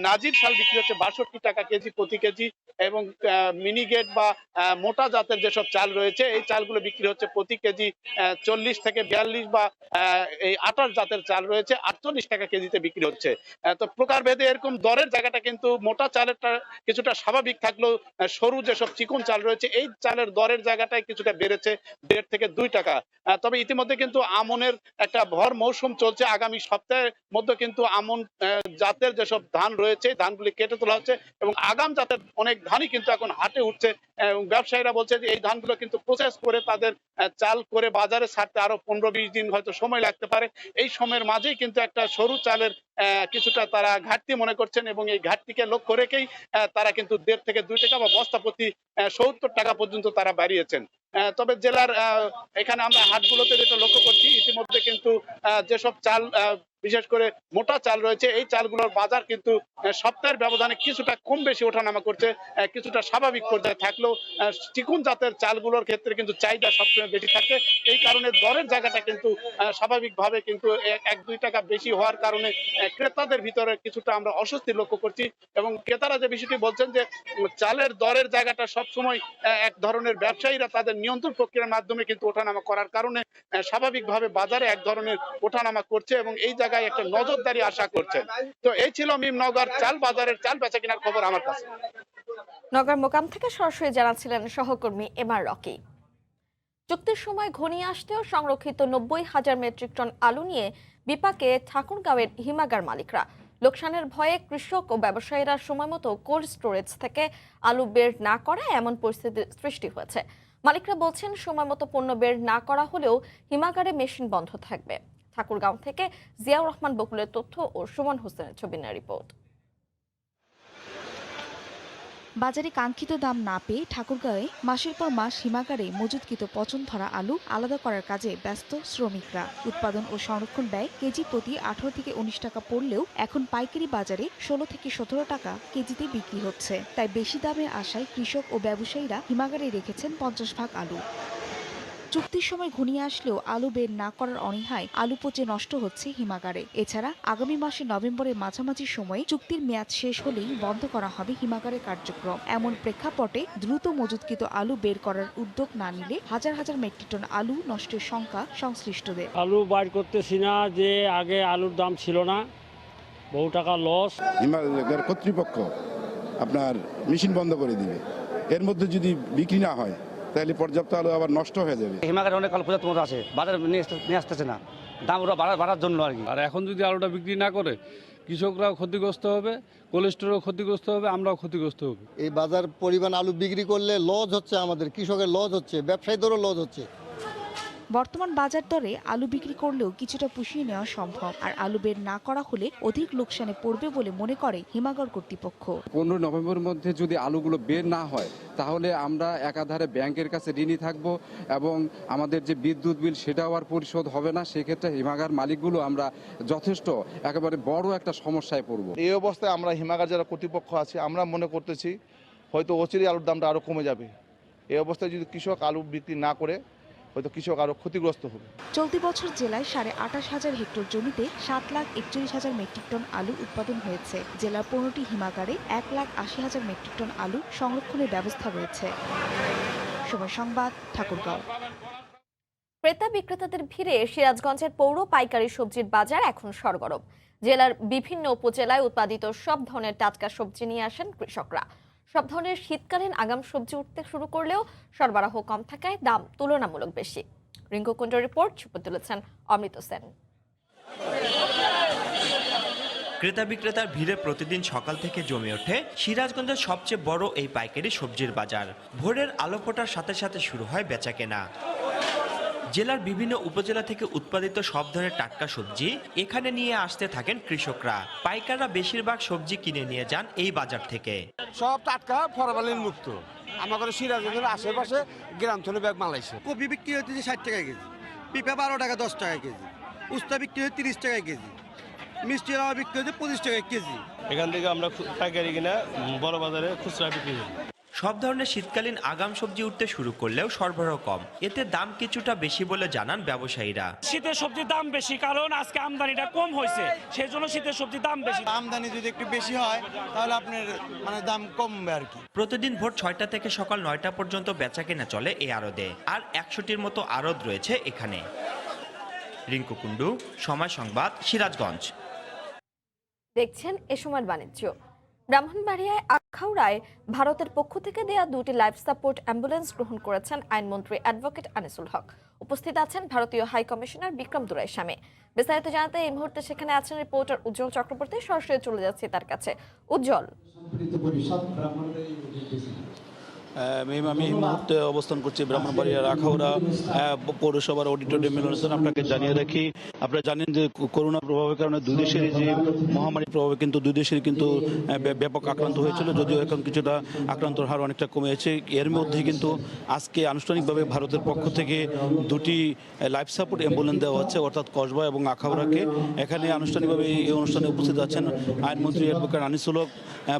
নাজির শাল বিক্রি হচ্ছে 62 টাকা কেজি প্রতি কেজি, এবং মিনিগেট বা মোটা জাতের যেসব চাল রয়েছে এই চালগুলো বিক্রি হচ্ছে প্রতি কেজি 40 থেকে 42, বা এই 28 জাতের চাল রয়েছে 48 টাকা কেজিতে বিক্রি হচ্ছে। তো প্রকারভেদে এরকম দরের জায়গাটা কিন্তু মোটা চালেরটা কিছুটা স্বাভাবিক থাকলেও সরু যেসব চিকন চাল রয়েছে এই চালের দরের জায়গাটায় কিছুটা বেড়েছে 1.5 থেকে 2 টাকা। তবে ইতিমধ্যে কিন্তু আমনের একটা ভর মৌসুম চলছে। আগামী সপ্তাহের মধ্যে কিন্তু আমন জাতের যেসব ধান রয়েছে ধানগুলি কেটে তোলা হচ্ছে, এবং আগাম জাতের অনেক ধানই কিন্তু এখন হাটে উঠছে। ব্যবসায়ীরা বলছে যে এই ধানগুলো কিন্তু প্রসেস করে তাদের চাল করে বাজারে ছাড়তে আরো 15-20 দিন হয়তো সময় লাগতে পারে। এই সময়ের মাঝেই কিন্তু একটা সরু চালের কিছুটা তারা ঘাটতি মনে করছেন, এবং এই ঘাটতিকে লক্ষ্য রেখেই তারা কিন্তু 1.5 থেকে 2 টাকা বা বস্তা প্রতি 70 টাকা পর্যন্ত তারা বাড়িয়েছেন। তবে জেলার এখানে আমরা হাটগুলোতে যেটা লক্ষ্য করছি, ইতিমধ্যে কিন্তু যেসব চাল বিশেষ করে মোটা চাল রয়েছে এই চালগুলোর বাজার কিন্তু সপ্তাহের ব্যবধানে কিছুটা কম বেশি ওঠানামা করছে, কিছুটা স্বাভাবিক পর্যায়ে থাকলেও চিকুন জাতের চালগুলোর ক্ষেত্রে কিন্তু চাহিদা সবসময় বেশি থাকে। এই কারণে দরের জায়গাটা কিন্তু স্বাভাবিকভাবে কিন্তু 1-2 টাকা বেশি হওয়ার কারণে ক্রেতাদের ভিতরে কিছুটা আমরা অস্বস্তি লক্ষ্য করছি, এবং ক্রেতারা যে বিষয়টি বলছেন যে চালের দরের জায়গাটা সবসময় এক ধরনের ব্যবসায়ীরা তাদের নিয়ন্ত্রণ প্রক্রিয়ার মাধ্যমে কিন্তু ওঠানামা করার কারণে স্বাভাবিকভাবে বাজারে এক ধরনের ওঠানামা করছে, এবং এই জায়গায় একটা নজরদারি আশা করছেন। তো এই ছিল মিম নওগাঁর চাল বাজারের চাল বেচা কেনার খবর আমার কাছে। নওগাঁর মোকাম থেকে সরাসরি জানাচ্ছিলেন সহকর্মী এমআর রকি। চুক্তির সময় ঘনিয়ে আসতেও সংরক্ষিত 90,000 মেট্রিক টন আলু নিয়ে বিপাকে ঠাকুরগাঁওয়ের হিমাগার মালিকরা। লোকসানের ভয়ে কৃষক ও ব্যবসায়ীরা সময়মতো কোল্ড স্টোরেজ থেকে আলু বের না করা এমন পরিস্থিতির সৃষ্টি হয়েছে। মালিকরা বলছেন সময়মতো পণ্য বের না করা হলেও হিমাগারে মেশিন বন্ধ থাকবে। ঠাকুরগাঁও থেকে জিয়াউর রহমান বকুলের তথ্য ও সুমন হোসেনের ছবি নিয়ে রিপোর্ট। বাজারে কাঙ্ক্ষিত দাম না পেয়ে ঠাকুরগাঁওয়ে মাসের পর মাস হিমাগারে মজুতকৃত পচন ধরা আলু আলাদা করার কাজে ব্যস্ত শ্রমিকরা। উৎপাদন ও সংরক্ষণ ব্যয় কেজি প্রতি 18 থেকে 19 টাকা পড়লেও এখন পাইকারি বাজারে 16 থেকে 17 টাকা কেজিতে বিক্রি হচ্ছে। তাই বেশি দামের আশায় কৃষক ও ব্যবসায়ীরা হিমাগারে রেখেছেন 50 ভাগ আলু। চুক্তির সময় ঘনিয়ে আসলেও আলু বের না করার অনীহায় আলু পচে নষ্ট হচ্ছে হিমাগারে। এছাড়া আগামী মাসে নভেম্বরের মাঝামাঝি সময়ে চুক্তির মেয়াদ শেষ হলেই বন্ধ করা হবে হিমাগারের কার্যক্রম। এমন প্রেক্ষাপটে দ্রুত মজুতকৃত আলু বের করার উদ্যোগ না নিলে হাজার হাজার মেট্রিক টন আলু নষ্টের শঙ্কা সংশ্লিষ্টদের। আলু বাইর করতেছি না, যে আগে আলুর দাম ছিল না, বহু টাকা লস। হিমাগার কর্তৃপক্ষ আপনার মেশিন বন্ধ করে দিবে, এর মধ্যে যদি বিক্রি না হয় তাহলে পর্যাপ্ত আলু আবার নষ্ট হয়ে যাবে। হিমাগারে অনেক আলু পর্যাপ্ত মতো আছে, বাজারে নিয়ে আসতেছে না, দাম ওরা বাড়ার জন্য আর কি। আর এখন যদি আলুটা বিক্রি না করে কৃষকরাও ক্ষতিগ্রস্ত হবে, কোল্ড স্টোরেও ক্ষতিগ্রস্ত হবে, আমরাও ক্ষতিগ্রস্ত হবে। এই বাজার পরিমাণ আলু বিক্রি করলে লস হচ্ছে, আমাদের কৃষকের লস হচ্ছে, ব্যবসায়ীদেরও লস হচ্ছে। বর্তমান বাজার দরে আলু বিক্রি করলেও কিছুটা পুষিয়ে নেওয়া সম্ভব, আর আলু বের না করা হলে অধিক লোকসানে পড়বে বলে মনে করে হিমাগার কর্তৃপক্ষ। 15 নভেম্বরের মধ্যে যদি আলুগুলো বের না হয় তাহলে আমরা একাধারে ব্যাংকের কাছে ঋণী থাকব, এবং আমাদের যে বিদ্যুৎ বিল সেটাও আর পরিশোধ হবে না। সেক্ষেত্রে হিমাগার মালিকগুলো আমরা যথেষ্ট একেবারে বড় একটা সমস্যায় পড়ব। এই অবস্থায় আমরা হিমাগার যারা কর্তৃপক্ষ আছে আমরা মনে করতেছি হয়তো অচিরেই আলুর দামটা আরও কমে যাবে। এই অবস্থায় যদি কৃষক আলু বিক্রি না করে হয়তো কৃষক আরো ক্ষতিগ্রস্ত হবে। চলতি বছর জেলায় 28,500 হেক্টর জমিতে 7,41,000 মেট্রিক টন আলু উৎপাদন হয়েছে। জেলার 15টি হিমাগারে 1,80,000 মেট্রিক টন আলু সংরক্ষণের ব্যবস্থা রয়েছে। সময় সংবাদ, ঠাকুরগাঁও। ক্রেতা বিক্রেতাদের ভিড়ে সিরাজগঞ্জের পৌর পাইকারি সবজির বাজার এখন সরগরম। জেলার বিভিন্ন উপজেলায় উৎপাদিত সব ধরনের টাটকা সবজি নিয়ে আসেন কৃষকরা। সব ধরনের শীতকালীন আগাম সবজি উঠতে শুরু করলেও সরবরাহ কম থাকায় দাম তুলনামূলক বেশি। রিঙ্কু কুণ্ডুর রিপোর্ট, ছবি তুলেছেন অমৃত সেন। ক্রেতা বিক্রেতার ভিড়ে প্রতিদিন সকাল থেকে জমে ওঠে সিরাজগঞ্জের সবচেয়ে বড় এই পাইকারি সবজির বাজার। ভোরের আলো ফোটার সাথে সাথে শুরু হয় বেচাকেনা। জেলার বিভিন্ন উপজেলা থেকে উৎপাদিত সব ধরনের টাটকা সবজি এখানে নিয়ে আসতে থাকেন কৃষকরা। পাইকাররা বেশিরভাগ সবজি কিনে নিয়ে যান এই বাজার থেকে। সব টাটকা, ফরমালিন মুক্ত। আমাদের সিরাজগঞ্জের আশেপাশে গ্রাম থেকে ব্যাগ মালাইছে। কপি বিক্রি হচ্ছে 60 টাকা কেজি, পিঁপা 12 টাকা 10 টাকা কেজি, উস্তা বিক্রি হয় 30 টাকা কেজি, মিষ্টি রওয়া বিক্রি হচ্ছে 25 টাকা কেজি। এখান থেকে আমরা পাইকারি কিনা বড় বাজারে খুচরা বিক্রি করি। সব ধরনের শীতকালীন আগাম সবজি উঠতে শুরু করলেও সরবরাহ কম, এতে দাম কিছুটা বেশি বলে জানান ব্যবসায়ীরা। শীতের সবজির দাম বেশি কারণ আজকে আমদানিটা কম হয়েছে, সেই জন্য শীতের সবজির দাম বেশি। আমদানি যদি একটু বেশি হয় তাহলে আপনার দাম কমবে আর কি। প্রতিদিন ভোর 6টা থেকে সকাল 9টা পর্যন্ত বেচাকেনা চলে এই আড়তে। আর 100টির মতো আড়ত রয়েছে এখানে। রিঙ্কু কুণ্ডু, সময় সংবাদ, সিরাজগঞ্জ। দেখছেন এ সময়ের বাণিজ্য। ব্রাহ্মণবাড়িয়ায় আখাউড়ায় ভারতের পক্ষ থেকে দেয়া 2টি লাইফ সাপোর্ট অ্যাম্বুলেন্স গ্রহণ করেছেন আইনমন্ত্রী অ্যাডভোকেট আনিসুল হক। উপস্থিত আছেন ভারতীয় হাই কমিশনার বিক্রম দুরাইস্বামী। বিস্তারিত জানাতে এই মুহূর্তে সেখানে আছেন রিপোর্টার উজ্জ্বল চক্রবর্তী। সরাসরি চলে যাচ্ছে তার কাছে। উজ্জ্বল, ম্যাম, আমি এই মুহূর্তে অবস্থান করছি ব্রাহ্মণবাড়িয়ার আখাউড়া পৌরসভার অডিটোরিয়াম মিলনায়তনে। আপনাকে জানিয়ে রাখি, আপনারা জানেন যে করোনা প্রভাবের কারণে দুই দেশের যে মহামারীর প্রভাবে কিন্তু দুই দেশের কিন্তু ব্যাপক আক্রান্ত হয়েছিল, যদিও এখন কিছুটা আক্রান্তর হার অনেকটা কমেছে। এর মধ্যে কিন্তু আজকে আনুষ্ঠানিকভাবে ভারতের পক্ষ থেকে 2টি লাইফ সাপোর্ট অ্যাম্বুলেন্স দেওয়া হচ্ছে, অর্থাৎ কসবা এবং আখাউড়াকে। এখানে আনুষ্ঠানিকভাবে এই অনুষ্ঠানে উপস্থিত আছেন আইনমন্ত্রী অ্যাডভোকেট আনিসুল হক,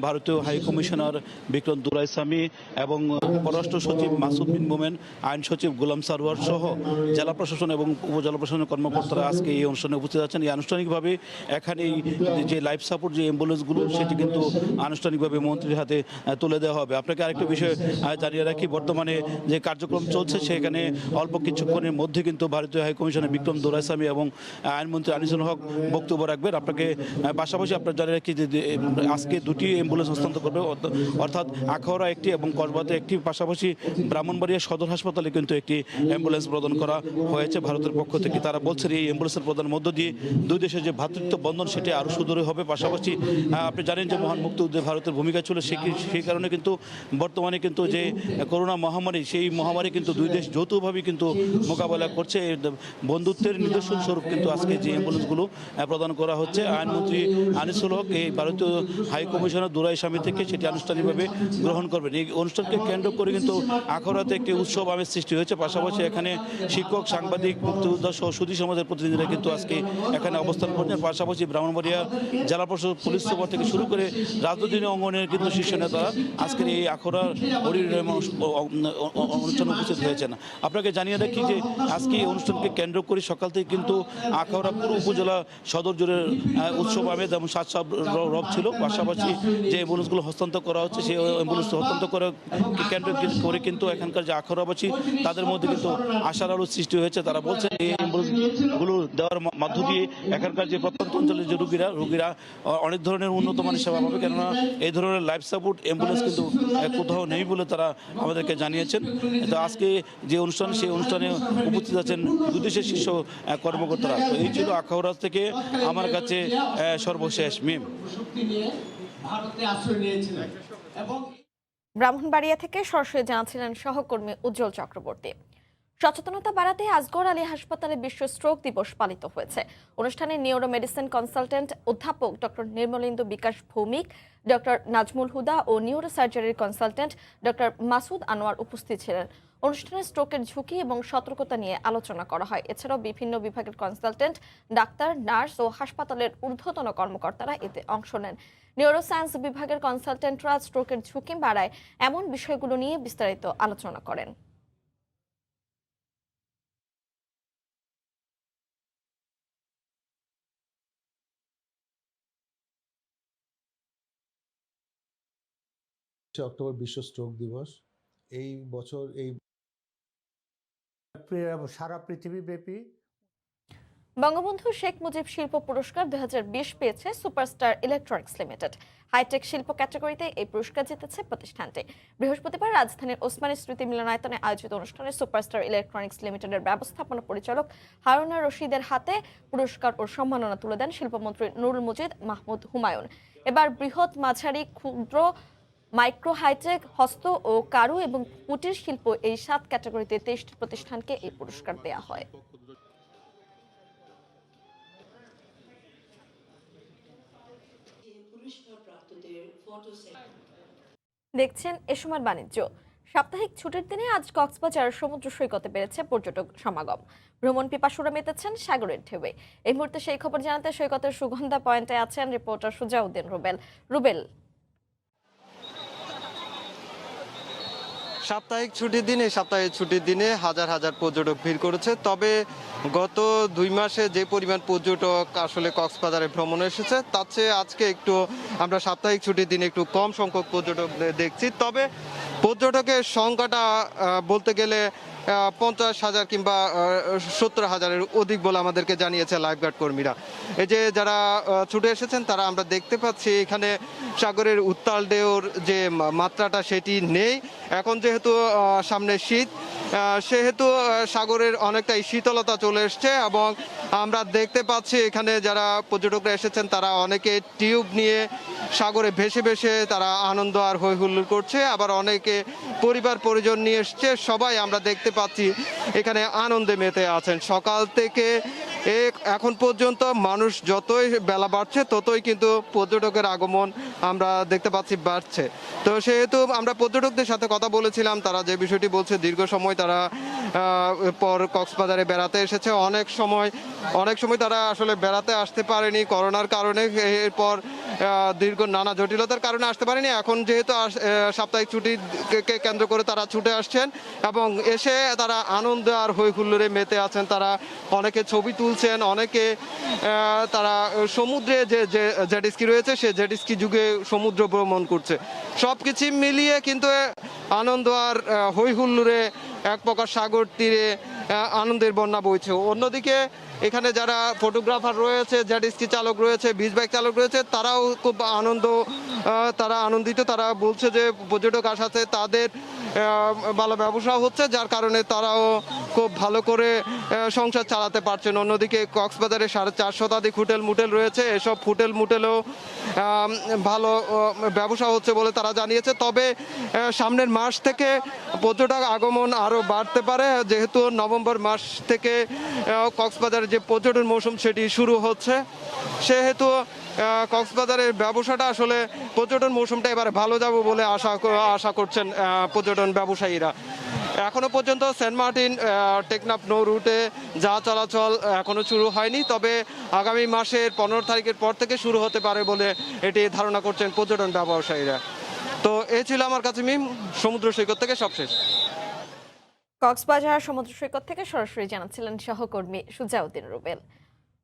ভারতীয় হাই কমিশনার বিক্রম দুরাইস্বামী এবং পররাষ্ট্র সচিব মাসুদ বিন মোমেন, আইন সচিব গোলাম সারোয়ার সহ জেলা প্রশাসন এবং উপজেলা প্রশাসনের কর্মকর্তারা আজকে এই অনুষ্ঠানে উপস্থিত আছেন। এই আনুষ্ঠানিকভাবে এখানে যে লাইফ সাপোর্ট যে অ্যাম্বুলেন্সগুলো সেটি কিন্তু আনুষ্ঠানিকভাবে মন্ত্রীর হাতে তুলে দেওয়া হবে। আপনাকে আরেকটা বিষয় জানিয়ে রাখি, বর্তমানে যে কার্যক্রম চলছে সেখানে অল্প কিছুক্ষণের মধ্যে কিন্তু ভারতীয় হাই কমিশনার বিক্রম দুরাইস্বামী এবং আইনমন্ত্রী আনিসুল হক বক্তব্য রাখবেন। আপনাকে পাশাপাশি আপনারা জানিয়ে রাখি যে আজকে 2টি অ্যাম্বুলেন্স হস্তান্তর করবে, অর্থাৎ আখাউড়া একটি এবং কসবাতে একটি, পাশাপাশি ব্রাহ্মণবাড়িয়া সদর হাসপাতালে কিন্তু একটি অ্যাম্বুলেন্স প্রদান করা হয়েছে ভারতের পক্ষ থেকে। তারা বলছেন এই অ্যাম্বুলেন্সের প্রদানের মধ্য দিয়ে দুই দেশের যে ভ্রাতৃত্ব বন্ধন সেটি আরও সুদৃঢ় হবে। পাশাপাশি আপনি জানেন যে মহান মুক্তিযুদ্ধে ভারতের ভূমিকা ছিল, সেই কারণে কিন্তু বর্তমানে কিন্তু যে করোনা মহামারী, সেই মহামারী কিন্তু দুই দেশ যৌথভাবে কিন্তু মোকাবেলা করছে। বন্ধুত্বের নিদর্শন স্বরূপ কিন্তু আজকে যে অ্যাম্বুলেন্সগুলো প্রদান করা হচ্ছে। আইনমন্ত্রী আনিসুল হক এই ভারতীয় হাই কমিশনার দুরাইস্বামী থেকে সেটি আনুষ্ঠানিকভাবে গ্রহণ করবেন। এই অনুষ্ঠানকে কেন্দ্র করে কিন্তু আখাউড়াতে একটি উৎসব আমেজ সৃষ্টি হয়েছে। পাশাপাশি এখানে শিক্ষক, সাংবাদিক, মুক্তিযোদ্ধা সহ সুধী সমাজের প্রতিনিধিরা কিন্তু আজকে এখানে অবস্থান করছেন। পাশাপাশি ব্রাহ্মণবাড়িয়া জেলা প্রশাসক, পুলিশ সুপার থেকে শুরু করে রাজনৈতিক অঙ্গনের কিন্তু শীর্ষ নেতারা আজকের এই আখাউড়ার অনুষ্ঠানে উপস্থিত হয়েছেন। আপনাকে জানিয়ে রাখি যে আজকে এই অনুষ্ঠানকে কেন্দ্র করে সকাল থেকে কিন্তু আখাউড়া পুরো উপজেলা সদর জুড়ে উৎসব আমেজ এবং সাজসব রব ছিল। পাশাপাশি যে অ্যাম্বুলেন্সগুলো হস্তান্তর করা হচ্ছে সেই অ্যাম্বুলেন্স হস্তান্তর কেন্দ্র করে কিন্তু এখানকার যে আখাউড়াবাসী তাদের মধ্যে কিন্তু আশার আলো সৃষ্টি হয়েছে। তারা বলছেন এই অ্যাম্বুলেন্সগুলো দেওয়ার মধ্য দিয়ে এখানকার যে প্রত্যন্ত অঞ্চলের যে রোগীরা অনেক ধরনের উন্নত মানের সেবা পাবে, কেননা এই ধরনের লাইফ সাপোর্ট অ্যাম্বুলেন্স কিন্তু কোথাও নেই বলে তারা আমাদেরকে জানিয়েছেন। তো আজকে যে অনুষ্ঠান, সেই অনুষ্ঠানে উপস্থিত আছেন দুই দেশের শীর্ষ কর্মকর্তারা। তো এই ছিল আখাউড়া থেকে আমার কাছে সর্বশেষ মিম। ব্রাহ্মণবাড়িয়া থেকে সরাসরি জানাচ্ছিলেন সহকর্মী উজ্জ্বল চক্রবর্তী। সচেতনতা বাড়াতে আজগর আলী হাসপাতালে বিশ্ব স্ট্রোক দিবস পালিত হয়েছে। অনুষ্ঠানে নিউরো মেডিসিন কনসালটেন্ট অধ্যাপক ডক্টর নির্মলেন্দু বিকাশ ভৌমিক, ডক্টর নাজমুল হুদা ও নিউরো সার্জারির কনসালটেন্ট ডক্টর মাসুদ আনোয়ার উপস্থিত ছিলেন। অনুষ্ঠানে স্ট্রোকের ঝুঁকি এবং সতর্কতা নিয়ে আলোচনা করা হয়। এছাড়াও বিভিন্ন বিভাগের কনসালটেন্ট, ডাক্তার, নার্স ও হাসপাতালের ঊর্ধ্বতন কর্মকর্তারা এতে অংশ নেন। নিউরোসায়েন্স বিভাগের কনসালটেন্টরা স্ট্রোকের ঝুঁকি বাড়ায় এমন বিষয়গুলো নিয়ে বিস্তারিত আলোচনা করেন। অক্টোবর বিশ্ব স্ট্রোক দিবস। এই বছর এই সারা পৃথিবীব্যাপী বঙ্গবন্ধু শেখ মুজিব শিল্প পুরস্কার 2020 পেয়েছে সুপারস্টার ইলেকট্রনিক্স লিমিটেড। হাইটেক শিল্প ক্যাটাগরিতে এই পুরস্কার জিতেছে প্রতিষ্ঠানটি। বৃহস্পতিবার রাজধানীর ওসমানী স্মৃতি মিলনায়তনে আয়োজিত অনুষ্ঠানে সুপারস্টার ইলেকট্রনিক্স লিমিটেডের ব্যবস্থাপনা পরিচালক হারুনা রশিদের হাতে পুরস্কার ও সম্মাননা তুলে দেন শিল্পমন্ত্রী নুরুল মজিদ মাহমুদ হুমায়ুন। এবার বৃহৎ, মাঝারি, ক্ষুদ্র, মাইক্রো, হাইটেক, হস্ত ও কারু এবং কুটির শিল্প এই 7 ক্যাটাগরিতে 23টি প্রতিষ্ঠানকে এই পুরস্কার দেওয়া হয়। দেখছেন এ সময় বাণিজ্য। সাপ্তাহিক ছুটির দিনে আজ কক্সবাজার সমুদ্র সৈকতে বেড়েছে পর্যটক সমাগম। ভ্রমণ পিপাসুরা মেতেছেন সাগরের ঢেউয়ে। এই মুহূর্তে সেই খবর জানাতে সৈকতের সুগন্ধা পয়েন্টে আছেন রিপোর্টার সুজাউদ্দিন রুবেল। সাপ্তাহিক ছুটির দিনে হাজার হাজার পর্যটক ভিড় করেছে। তবে গত 2 মাসে যে পরিমাণ পর্যটক আসলে কক্সবাজারে ভ্রমণে এসেছে তার চেয়ে আজকে একটু আমরা সাপ্তাহিক ছুটির দিনে একটু কম সংখ্যক পর্যটক দেখছি। তবে পর্যটকের সংখ্যাটা বলতে গেলে 50,000 কিংবা 70,000-এর অধিক বলে আমাদেরকে জানিয়েছে লাইফগার্ড কর্মীরা। এই যে যারা ছুটে এসেছেন তারা আমরা দেখতে পাচ্ছি এখানে সাগরের উত্তাল ঢেউর যে মাত্রাটা সেটি নেই। এখন যেহেতু সামনে শীত, সেহেতু সাগরের অনেকটাই শীতলতা চলে এসছে এবং আমরা দেখতে পাচ্ছি এখানে যারা পর্যটকরা এসেছেন তারা অনেকে টিউব নিয়ে সাগরে ভেসে ভেসে তারা আনন্দ আর হৈ হুল্লোড় করছে, আবার অনেকে পরিবার পরিজন নিয়ে এসছে। সবাই আমরা দেখতে পাচ্ছি এখানে আনন্দে মেতে আছেন। সকাল থেকে এখন পর্যন্ত মানুষ যতই বেলা বাড়ছে ততই কিন্তু পর্যটকের আগমন আমরা দেখতে পাচ্ছি বাড়ছে। তো সেহেতু আমরা পর্যটকদের সাথে কথা বলেছিলাম, তারা যে বিষয়টি বলছে দীর্ঘ সময় তারা পর কক্সবাজারে বেড়াতে এসেছে। অনেক সময় তারা আসলে বেড়াতে আসতে পারেনি করোনার কারণে, এরপর দীর্ঘ নানা জটিলতার কারণে আসতে পারেনি। এখন যেহেতু সাপ্তাহিক ছুটিকে কেন্দ্র করে তারা ছুটে আসছেন এবং এসে তারা আনন্দ আর হৈ হুল্লোড়ে মেতে আছেন। তারা অনেকে ছবি তুলছেন, অনেকে তারা সমুদ্রে যে জেট স্কি রয়েছে সে জেট স্কি যুগে সমুদ্র ভ্রমণ করছে। সব কিছু মিলিয়ে কিন্তু আনন্দ আর হৈ হুল্লোড়ে এক প্রকার সাগর তীরে আনন্দের বন্যা বইছে। অন্যদিকে এখানে যারা ফটোগ্রাফার রয়েছে, জেট স্কি চালক রয়েছে, বিচ বাইক চালক রয়েছে, তারাও খুব আনন্দিত। তারা বলছে যে পর্যটক আসাতে তাদের ভালো ব্যবসা হচ্ছে, যার কারণে তারাও খুব ভালো করে সংসার চালাতে পারছেন। অন্যদিকে কক্সবাজারে 450 শতাধিক হোটেল মুটেল রয়েছে, এসব হোটেল মুটেলেও ভালো ব্যবসা হচ্ছে বলে তারা জানিয়েছে। তবে সামনের মাস থেকে পর্যটক আগমন আরও বাড়তে পারে, যেহেতু নভেম্বর মাস থেকে কক্সবাজারের যে পর্যটন মৌসুম সেটি শুরু হচ্ছে। সেহেতু কক্সবাজারের ব্যবসাটা আসলে পর্যটন মৌসুমটা এবারে ভালো যাবে বলে আশা করছেন পর্যটন ব্যবসায়ীরা। এখনো পর্যন্ত সেন্ট মার্টিন টেকনাফ নৌ রুটে যা চলাচল এখনো শুরু হয়নি, তবে আগামী মাসের 15 তারিখের পর থেকে শুরু হতে পারে বলে এটি ধারণা করছেন পর্যটন ব্যবসায়ীরা। তো এই ছিল আমার কাছে সমুদ্র সৈকত থেকে সবশেষ। কক্সবাজার সমুদ্র সৈকত থেকে সরাসরি জানাচ্ছিলেন সহকর্মী সুজাউদ্দিন রুবেল।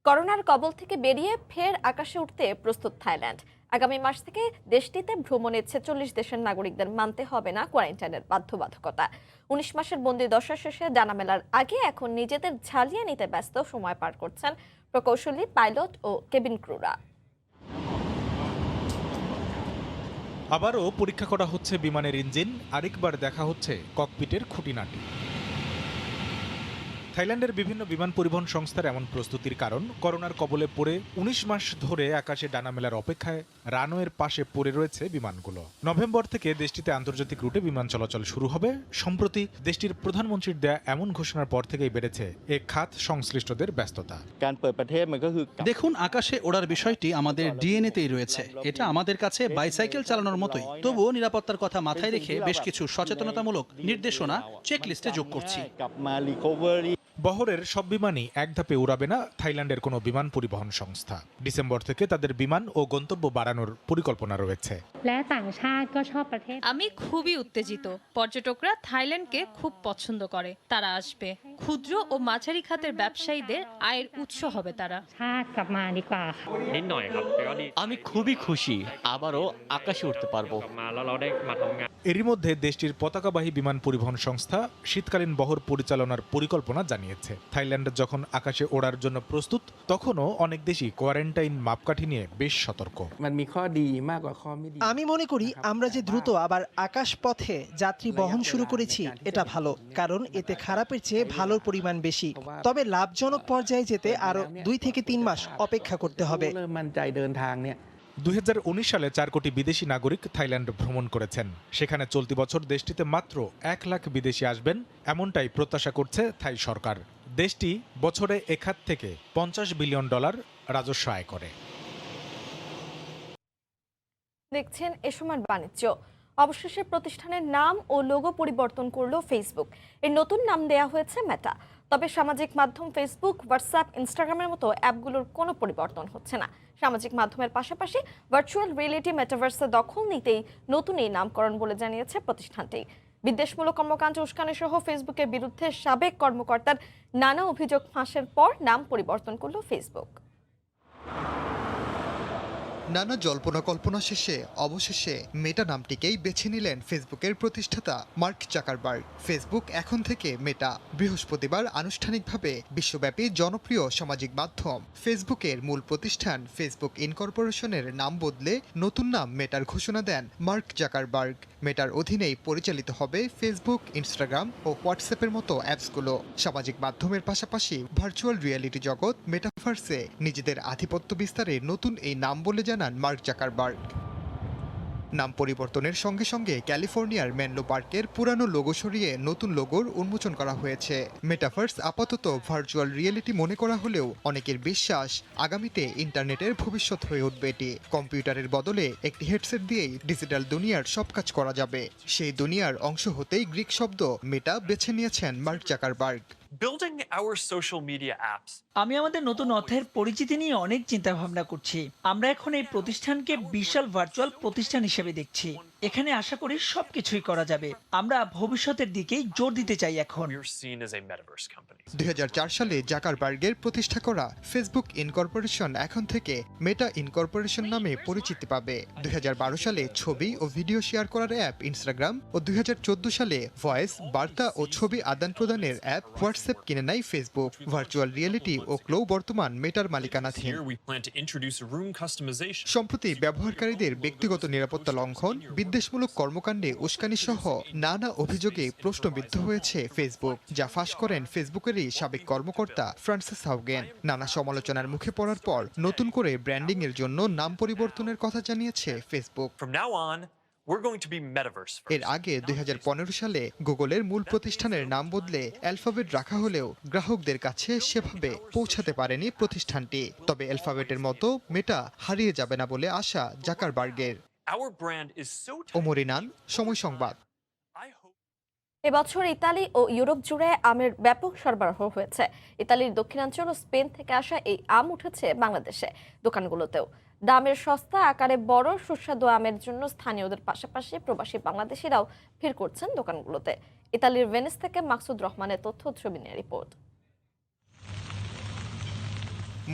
করোনার কবল থেকে বেরিয়ে ফের আকাশে উঠতে প্রস্তুত থাইল্যান্ড। আগামী মাস থেকে দেশটিতে ভ্রমণে 46 দেশের নাগরিকদের মানতে হবে না কোয়ারেন্টাইনের বাধ্যবাধকতা। 19 মাসের বন্দি দশা শেষে ডানা মেলার আগে এখন নিজেদের ঝালিয়ে নিতে ব্যস্ত সময় পার করছেন প্রকৌশলী, পাইলট ও কেবিন ক্রুরা। আবারও পরীক্ষা করা হচ্ছে বিমানের ইঞ্জিন, আরেকবার দেখা হচ্ছে ককপিটের খুঁটিনাটি। থাইল্যান্ডের বিভিন্ন বিমান পরিবহন সংস্থার এমন প্রস্তুতির কারণ করোনার কবলে পড়ে 19 মাস ধরে আকাশে ডানা মেলার অপেক্ষায় রানওয়ের পাশে পড়ে রয়েছে বিমানগুলো। নভেম্বর থেকে দেশটিতে আন্তর্জাতিক রুটে বিমান চলাচল শুরু হবে। সম্প্রতি দেশটির প্রধানমন্ত্রীর দেয়া এমন ঘোষণার পর থেকেই বেড়েছে এ খাত সংশ্লিষ্টদের ব্যস্ততা। দেখুন, আকাশে ওড়ার বিষয়টি আমাদের ডিএনএতেই রয়েছে। এটা আমাদের কাছে বাইসাইকেল চালানোর মতোই। তবুও নিরাপত্তার কথা মাথায় রেখে বেশ কিছু সচেতনতামূলক নির্দেশনা চেকলিস্টে যোগ করছি। বহরের সব বিমানই এক ধাপে উড়াবে না থাইল্যান্ডের কোনো বিমান পরিবহন সংস্থা। ডিসেম্বর থেকে তাদের বিমান ও গন্তব্য বাড়ানোর পরিকল্পনা রয়েছে। আমি খুবই উত্তেজিত। পর্যটকরা থাইল্যান্ডকে খুব পছন্দ করে, তারা আসবে। ক্ষুদ্র ও মাঝারি খাতের ব্যবসায়ীদের আয়ের উৎস হবে তারা। আমি খুবই খুশি, আবারও আকাশে উঠতে পারবো। এরই মধ্যে দেশটির পতাকাবাহী বিমান পরিবহন সংস্থা শীতকালীন বহর পরিচালনার পরিকল্পনা জানিয়েছে। জানিয়েছে। থাইল্যান্ড যখন আকাশে ওড়ার জন্য প্রস্তুত, তখনও অনেক দেশই কোয়ারেন্টাইন মাপকাঠি নিয়ে বেশ সতর্ক। আমি মনে করি আমরা যে দ্রুত আবার আকাশ পথে যাত্রী বহন শুরু করেছি এটা ভালো, কারণ এতে খারাপের চেয়ে ভালোর পরিমাণ বেশি। তবে লাভজনক পর্যায়ে যেতে আরো 2 থেকে 3 মাস অপেক্ষা করতে হবে। 2019 সালে 4 কোটি বিদেশি নাগরিক থাইল্যান্ড ভ্রমণ করেছেন। সেখানে চলতি বছর দেশটিতে মাত্র 1 লাখ বিদেশি আসবেন, এমনটাই প্রত্যাশা করছে থাই সরকার। দেশটি বছরে এ খাত থেকে $50 বিলিয়ন রাজস্ব আয় করে। দেখছেন এ সময় বাণিজ্য। অবশেষে প্রতিষ্ঠানের নাম ও লোগো পরিবর্তন করল ফেসবুক। এর নতুন নাম দেয়া হয়েছে মেটা। তবে সামাজিক মাধ্যম ফেসবুক, হোয়াটসঅ্যাপ, ইনস্টাগ্রামের মতো অ্যাপগুলোর কোনো পরিবর্তন হচ্ছে না। সামাজিক মাধ্যমের পাশাপাশি ভার্চুয়াল রিয়েলিটি মেটাভার্সে দখল নিতেই নতুন এই নামকরণ বলে জানিয়েছে প্রতিষ্ঠানটি। বিদ্বেষমূলক কর্মকাণ্ড উস্কানি সহ ফেসবুকের বিরুদ্ধে সাবেক কর্মকর্তার নানা অভিযোগ ফাঁসের পর নাম পরিবর্তন করল ফেসবুক। নানা জল্পনা কল্পনা শেষে অবশেষে মেটা নামটিকেই বেছে নিলেন ফেসবুকের প্রতিষ্ঠাতা মার্ক জাকারবার্গ। ফেসবুক এখন থেকে মেটা। বৃহস্পতিবার আনুষ্ঠানিকভাবে বিশ্বব্যাপী জনপ্রিয় সামাজিক মাধ্যম ফেসবুকের মূল প্রতিষ্ঠান ফেসবুক ইনকর্পোরেশনের নাম বদলে নতুন নাম মেটার ঘোষণা দেন মার্ক জাকারবার্গ। মেটার অধীনেই পরিচালিত হবে ফেসবুক, ইনস্টাগ্রাম ও হোয়াটসঅ্যাপের মতো অ্যাপসগুলো। সামাজিক মাধ্যমের পাশাপাশি ভার্চুয়াল রিয়েলিটি জগৎ মেটাভার্সে নিজেদের আধিপত্য বিস্তারে নতুন এই নাম বলে জানান মার্ক জাকারবার্গ। নাম পরিবর্তনের সঙ্গে সঙ্গে ক্যালিফোর্নিয়ার মেনলো পার্কের পুরানো লোগো সরিয়ে নতুন লোগোর উন্মোচন করা হয়েছে। মেটাভার্স আপাতত ভার্চুয়াল রিয়েলিটি মনে করা হলেও অনেকের বিশ্বাস আগামীতে ইন্টারনেটের ভবিষ্যৎ হয়ে উঠবে এটি। কম্পিউটারের বদলে একটি হেডসেট দিয়েই ডিজিটাল দুনিয়ার সব কাজ করা যাবে। সেই দুনিয়ার অংশ হতেই গ্রিক শব্দ মেটা বেছে নিয়েছেন মার্ক জাকারবার্গ। আমি আমাদের নতুন অধ্যায়ের পরিচিতি নিয়ে অনেক চিন্তা ভাবনা করছি। আমরা এখন এই প্রতিষ্ঠানকে বিশাল ভার্চুয়াল প্রতিষ্ঠান হিসেবে দেখছি। এখানে আশা করি সবকিছুই করা যাবে। আমরা ভবিষ্যতের দিকেই জোর দিতে চাই। এখন 2004 সালে জাকারবার্গের প্রতিষ্ঠা করা ফেসবুক ইনকর্পোরেশন এখন থেকে মেটা ইনকর্পোরেশন নামে পরিচিতি পাবে। 2012 সালে ছবি ও ভিডিও শেয়ার করার অ্যাপ ইনস্টাগ্রাম ও 2014 সালে ভয়েস, বার্তা ও ছবি আদান প্রদানের অ্যাপ হোয়াটসঅ্যাপ কিনে নেয় ফেসবুক। ভার্চুয়াল রিয়েলিটি ও ক্লো বর্তমান মেটার মালিকানাধীন। সম্প্রতি ব্যবহারকারীদের ব্যক্তিগত নিরাপত্তা লঙ্ঘন, বিদ্বেষমূলক কর্মকাণ্ডে উস্কানি সহ নানা অভিযোগে প্রশ্নবিদ্ধ হয়েছে ফেসবুক, যা ফাঁস করেন ফেসবুকেরই সাবেক কর্মকর্তা ফ্রান্সিস হাউগেন। নানা সমালোচনার মুখে পড়ার পর নতুন করে ব্র্যান্ডিং এর জন্য নাম পরিবর্তনের কথা জানিয়েছে ফেসবুক। এর আগে 2015 সালে গুগলের মূল প্রতিষ্ঠানের নাম বদলে অ্যালফাবেট রাখা হলেও গ্রাহকদের কাছে সেভাবে পৌঁছাতে পারেনি প্রতিষ্ঠানটি। তবে অ্যালফাবেটের মতো মেটা হারিয়ে যাবে না বলে আশা জাকারবার্গের। ওমর ইনান, সময় সংবাদ। এবছর ইতালি ও ইউরোপ জুড়ে আমের ব্যাপক সরবরাহ হয়েছে। ইতালির দক্ষিণাঞ্চল ও স্পেন থেকে আসা এই আম উঠেছে বাংলাদেশে দোকানগুলোতেও। দামের সস্তা, আকারে বড়, সুস্বাদু আমের জন্য স্থানীয়দের পাশাপাশি প্রবাসী বাংলাদেশিরাও ভিড় করছেন দোকানগুলোতে। ইতালির ভেনিস থেকে মাকসুদ রহমানের তথ্য ছবি নিয়ে রিপোর্ট।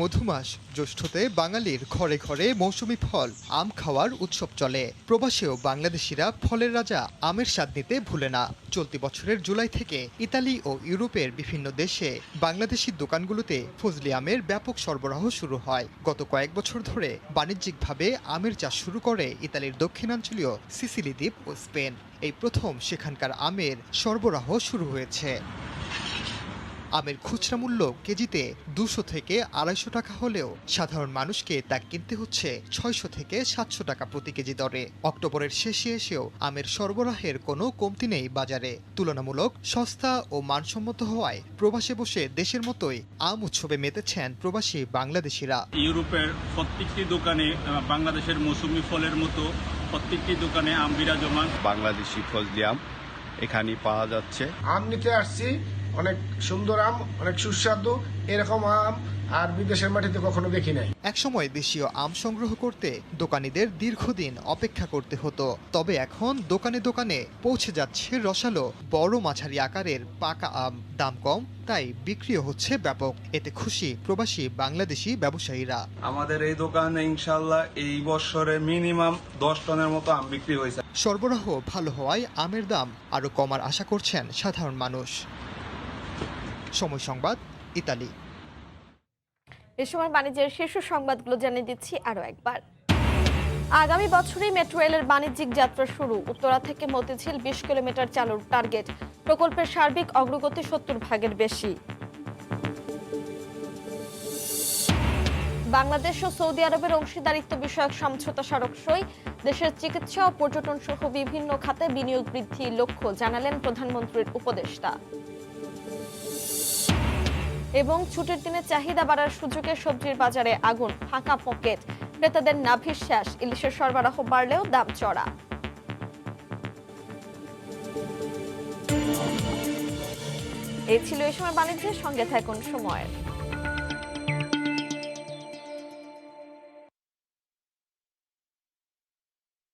মধুমাস জ্যৈষ্ঠতে বাঙালির ঘরে ঘরে মৌসুমি ফল আম খাওয়ার উৎসব চলে। প্রবাসীও বাংলাদেশিরা ফলের রাজা আমের স্বাদ নিতে ভুলে না। চলতি বছরের জুলাই থেকে ইতালি ও ইউরোপের বিভিন্ন দেশে বাংলাদেশি দোকানগুলোতে ফজলি আমের ব্যাপক সরবরাহ শুরু হয়। গত কয়েক বছর ধরে বাণিজ্যিকভাবে আমের চাষ শুরু করে ইতালির দক্ষিণাঞ্চলীয় সিসিলি দ্বীপ ও স্পেন। এই প্রথম সেখানকার আমের সরবরাহ শুরু হয়েছে। আমের খুচরা মূল্য কেজিতে 200 থেকে 250 টাকা হলেও সাধারণ মানুষকে তা কিনতে হচ্ছে 600 থেকে 700 টাকা প্রতি কেজি দরে। অক্টোবরের শেষে এসেও আমের সরবরাহের কোনো কমতি নেই বাজারে। তুলনামূলক সস্তা ও মানসম্মত হওয়ায় প্রবাসে বসে দেশের মতোই আম উৎসবে মেতেছেন প্রবাসী বাংলাদেশিরা। ইউরোপের প্রত্যেকটি দোকানে বাংলাদেশের মৌসুমি ফলের মতো প্রত্যেকটি দোকানে আম বিরাজমান। বাংলাদেশি ফজলি আম এখানে পাওয়া যাচ্ছে। আম নিতে আসছি, অনেক সুন্দর আম, অনেক সুস্বাদু। এরকম আম আর বিদেশের মাটিতে কখনো দেখি নাই। একসময় দেশীয় আম সংগ্রহ করতে দোকানীদের দীর্ঘদিন অপেক্ষা করতে হতো। তবে এখন দোকানে দোকানে পৌঁছে যাচ্ছে রসালো বড় মাঝারি আকারের পাকা আম। দাম কম, তাই বিক্রিও হচ্ছে ব্যাপক। এতে খুশি প্রবাসী বাংলাদেশি ব্যবসায়ীরা। আমাদের এই দোকানে ইনশাআল্লাহ এই বছরে মিনিমাম 10 টনের মতো আম বিক্রি হয়েছে। সরবরাহ ভালো হওয়ায় আমের দাম আরো কমার আশা করছেন সাধারণ মানুষ। সময় সংবাদ, ইতালি। এ সময় বাণিজ্যের শীর্ষ সংবাদগুলো জানিয়ে দিচ্ছি আরো একবার। আগামী বছরই মেট্রো রেলের বাণিজ্যিক যাত্রা শুরু। উত্তরা থেকে মতিঝিল 20 কিলোমিটার চালুর টার্গেট। প্রকল্পের সার্বিক অগ্রগতি 70% বেশি। বাংলাদেশ ও সৌদি আরবের অংশীদারিত্ব বিষয়ক সমঝোতা স্মারক সই। দেশের চিকিৎসা ও পর্যটন সহ বিভিন্ন খাতে বিনিয়োগ বৃদ্ধির লক্ষ্য জানালেন প্রধানমন্ত্রীর উপদেষ্টা। এবং ছুটির দিনে চাহিদা বাড়ার সুযোগে সবজির বাজারে আগুন, ফাঁকা পকেট, ক্রেতাদের নাভিশ্বাস। ইলিশের সরবরাহ বাড়লেও দাম চড়া। এই ছিল এই সময় বাণিজ্যের সঙ্গে থাকুন সময়ের।